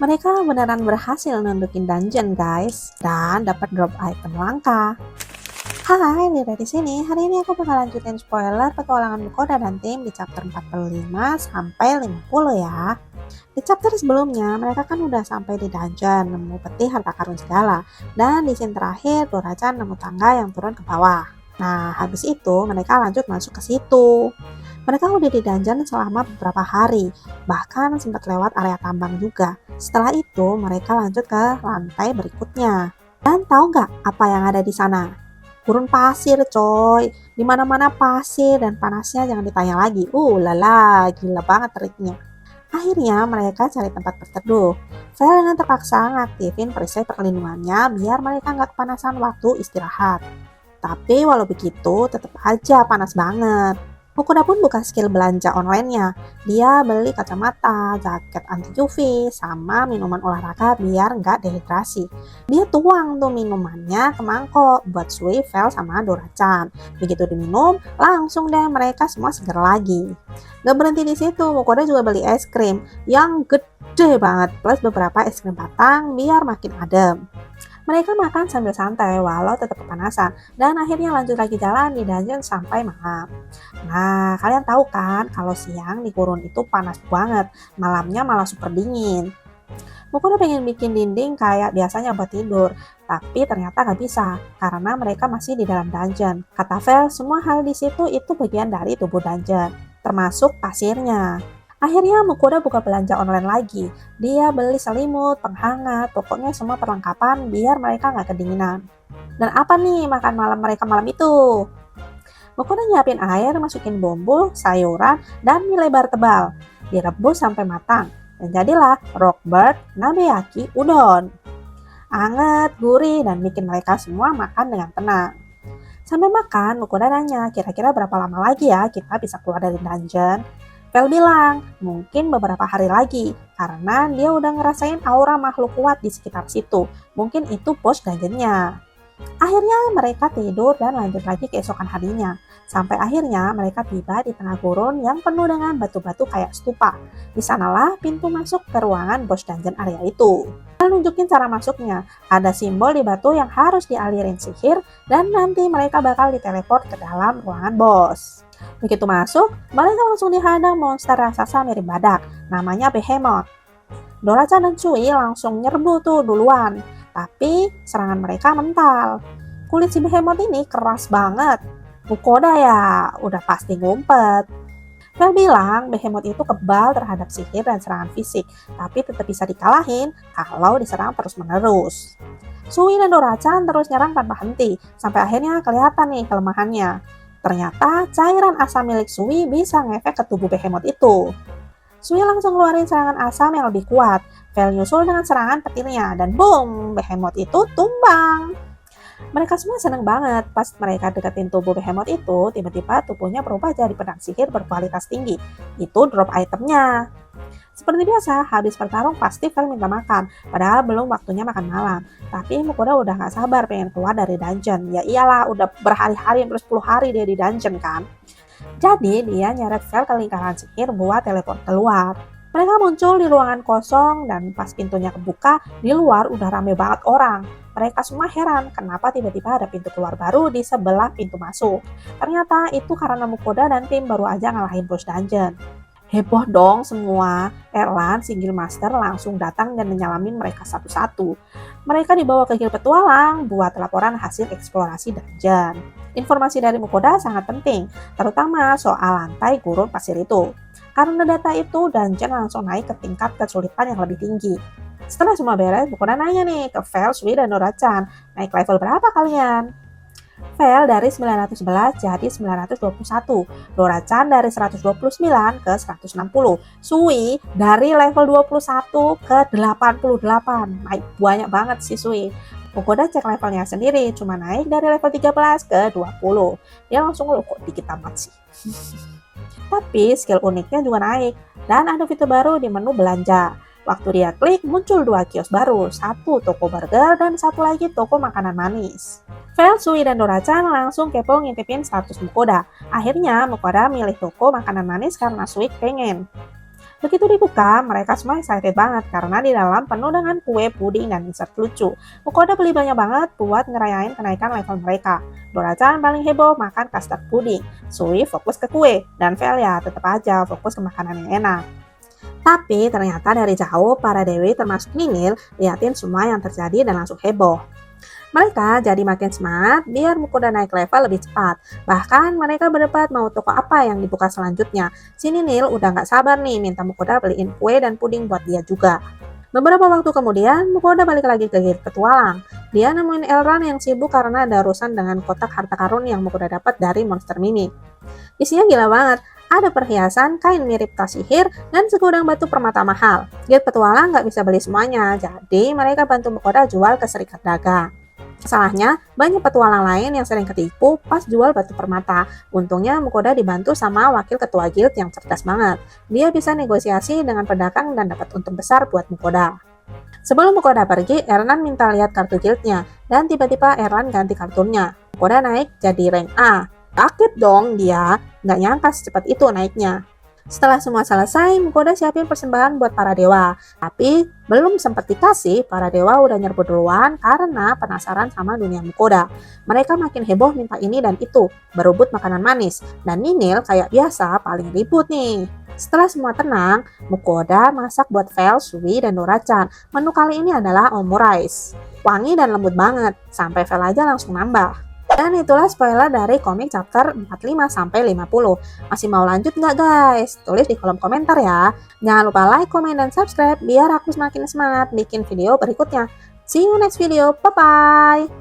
Mereka beneran berhasil nundukin dungeon guys, dan dapat drop item langka. Hai, Lira di sini. Hari ini aku bakal lanjutin spoiler petualangan Mukoda dan tim di chapter 45 sampai 50 ya. Di chapter sebelumnya, mereka kan udah sampai di dungeon, nemu peti harta karun segala. Dan di scene terakhir, Dorachan nemu tangga yang turun ke bawah. Nah, habis itu mereka lanjut masuk ke situ. Mereka udah di dungeon selama beberapa hari, bahkan sempat lewat area tambang juga. Setelah itu, mereka lanjut ke lantai berikutnya. Dan tahu nggak apa yang ada di sana? Gurun pasir coy, dimana-mana pasir dan panasnya jangan ditanya lagi. Lala, gila banget triknya. Akhirnya mereka cari tempat berteduh. Saya dengan terpaksa ngaktifin perisai perlindungannya biar mereka nggak kepanasan waktu istirahat. Tapi walau begitu tetap aja panas banget. Fukuda pun buka skill belanja online-nya. Dia beli kacamata, jaket anti UV, sama minuman olahraga biar nggak dehidrasi. Dia tuang tuh minumannya ke mangkok buat Sui, Vel, sama Dorachan. Begitu diminum, langsung deh mereka semua seger lagi. Gak berhenti di situ, Fukuda juga beli es krim yang gede banget plus beberapa es krim batang biar makin adem. Mereka makan sambil santai walau tetap kepanasan dan akhirnya lanjut lagi jalan di dungeon sampai malam. Nah, kalian tahu kan kalau siang di gurun itu panas banget, malamnya malah super dingin. Muko udah pengen bikin dinding kayak biasanya buat tidur, tapi ternyata gak bisa karena mereka masih di dalam dungeon. Kata Vel, semua hal di situ itu bagian dari tubuh dungeon, termasuk pasirnya. Akhirnya Mukoda buka belanja online lagi. Dia beli selimut, penghangat, pokoknya semua perlengkapan biar mereka nggak kedinginan. Dan apa nih makan malam mereka malam itu? Mukoda nyiapin air, masukin bumbu, sayuran, dan mie lebar tebal. Direbus sampai matang. Dan jadilah rockbird nabeyaki udon. Anget, gurih, dan bikin mereka semua makan dengan tenang. Sambil makan, Mukoda nanya, kira-kira berapa lama lagi ya kita bisa keluar dari dungeon? Vel bilang, mungkin beberapa hari lagi, karena dia udah ngerasain aura makhluk kuat di sekitar situ. Mungkin itu bos dungeonnya. Akhirnya mereka tidur dan lanjut lagi keesokan harinya. Sampai akhirnya mereka tiba di tengah gurun yang penuh dengan batu-batu kayak stupa. Di sanalah pintu masuk ke ruangan bos dungeon area itu. Vel nunjukin cara masuknya. Ada simbol di batu yang harus dialirin sihir dan nanti mereka bakal diteleport ke dalam ruangan bos. Begitu masuk, mereka langsung dihadang monster raksasa mirip badak, namanya Behemoth. Dorachan dan Sui langsung nyerbu tuh duluan, tapi serangan mereka mental. Kulit si Behemoth ini keras banget. Mukoda ya, udah pasti ngumpet. Vel bilang Behemoth itu kebal terhadap sihir dan serangan fisik, tapi tetap bisa dikalahin kalau diserang terus-menerus. Sui dan Dorachan terus nyerang tanpa henti, sampai akhirnya kelihatan nih kelemahannya. Ternyata cairan asam milik Sui bisa ngefek ke tubuh Behemoth itu. Sui langsung keluarin serangan asam yang lebih kuat. Vel nyusul dengan serangan petirnya dan boom, Behemoth itu tumbang. Mereka semua seneng banget pas mereka deketin tubuh Behemoth itu, tiba-tiba tubuhnya berubah jadi pedang sihir berkualitas tinggi. Itu drop itemnya. Seperti biasa, habis bertarung pasti Vel minta makan, padahal belum waktunya makan malam. Tapi Mukoda udah gak sabar pengen keluar dari dungeon. Ya iyalah, udah berhari-hari, hampir 10 hari dia di dungeon kan. Jadi dia nyeret Vel ke lingkaran sihir buat teleport keluar. Mereka muncul di ruangan kosong dan pas pintunya kebuka, di luar udah rame banget orang. Mereka semua heran kenapa tiba-tiba ada pintu keluar baru di sebelah pintu masuk. Ternyata itu karena Mukoda dan tim baru aja ngalahin bos dungeon. Heboh dong semua. Erlan, si Guild Master langsung datang dan menyalamin mereka satu-satu. Mereka dibawa ke Guild Petualang buat laporan hasil eksplorasi dungeon. Informasi dari Mukoda sangat penting, terutama soal lantai gurun pasir itu. Karena data itu, dungeon langsung naik ke tingkat kesulitan yang lebih tinggi. Setelah semua beres, Mukoda nanya nih ke Vel, Sui, dan Dorachan, naik level berapa kalian? Vel dari 911 jadi 921, Dorachan dari 129 ke 160, Sui dari level 21 ke 88, naik banyak banget sih Sui. Mukoda cek levelnya sendiri, cuma naik dari level 13 ke 20, dia langsung loh kok dikit amat sih. Tapi skill uniknya juga naik, dan ada fitur baru di menu belanja. Waktu dia klik, muncul 2 kios baru, satu toko burger dan satu lagi toko makanan manis. Vel, Sui, dan Dorachan langsung kepo ngintipin status Mukoda. Akhirnya Mukoda milih toko makanan manis karena Sui pengen. Begitu dibuka, mereka semua excited banget karena di dalam penuh dengan kue, puding, dan dessert lucu. Mukoda beli banyak banget buat ngerayain kenaikan level mereka. Dora-chan paling heboh makan custard pudding, Sui fokus ke kue, dan Velia tetap aja fokus ke makanan yang enak. Tapi ternyata dari jauh para dewi termasuk Ninil liatin semua yang terjadi dan langsung heboh. Mereka jadi makin semangat biar Mukoda naik level lebih cepat. Bahkan mereka berdebat mau toko apa yang dibuka selanjutnya. Si Ninil udah nggak sabar nih minta Mukoda beliin kue dan puding buat dia juga. Beberapa waktu kemudian, Mukoda balik lagi ke Gate Petualang. Dia nemuin Elran yang sibuk karena ada urusan dengan kotak harta karun yang Mukoda dapat dari monster mini. Isinya gila banget. Ada perhiasan, kain mirip tas sihir, dan segudang batu permata mahal. Gate Petualang nggak bisa beli semuanya, jadi mereka bantu Mukoda jual ke serikat dagang. Masalahnya, banyak petualang lain yang sering ketipu pas jual batu permata. Untungnya Mukoda dibantu sama wakil ketua guild yang cerdas banget. Dia bisa negosiasi dengan pedagang dan dapat untung besar buat Mukoda. Sebelum Mukoda pergi, Erlan minta lihat kartu guildnya, dan tiba-tiba Erlan ganti kartunya. Mukoda naik jadi rank A. Kaget dong dia, nggak nyangka secepat itu naiknya. Setelah semua selesai, Mukoda siapin persembahan buat para dewa. Tapi belum sempat dikasih, para dewa udah nyerbu duluan karena penasaran sama dunia Mukoda. Mereka makin heboh minta ini dan itu, berebut makanan manis. Dan Ninil kayak biasa paling ribut nih. Setelah semua tenang, Mukoda masak buat Vel, Sui, dan Dora-chan. Menu kali ini adalah omurice. Wangi dan lembut banget, sampai Vel aja langsung nambah. Dan itulah spoiler dari komik chapter 45-50. Masih mau lanjut nggak guys? Tulis di kolom komentar ya. Jangan lupa like, comment, dan subscribe biar aku semakin semangat bikin video berikutnya. See you next video. Bye-bye.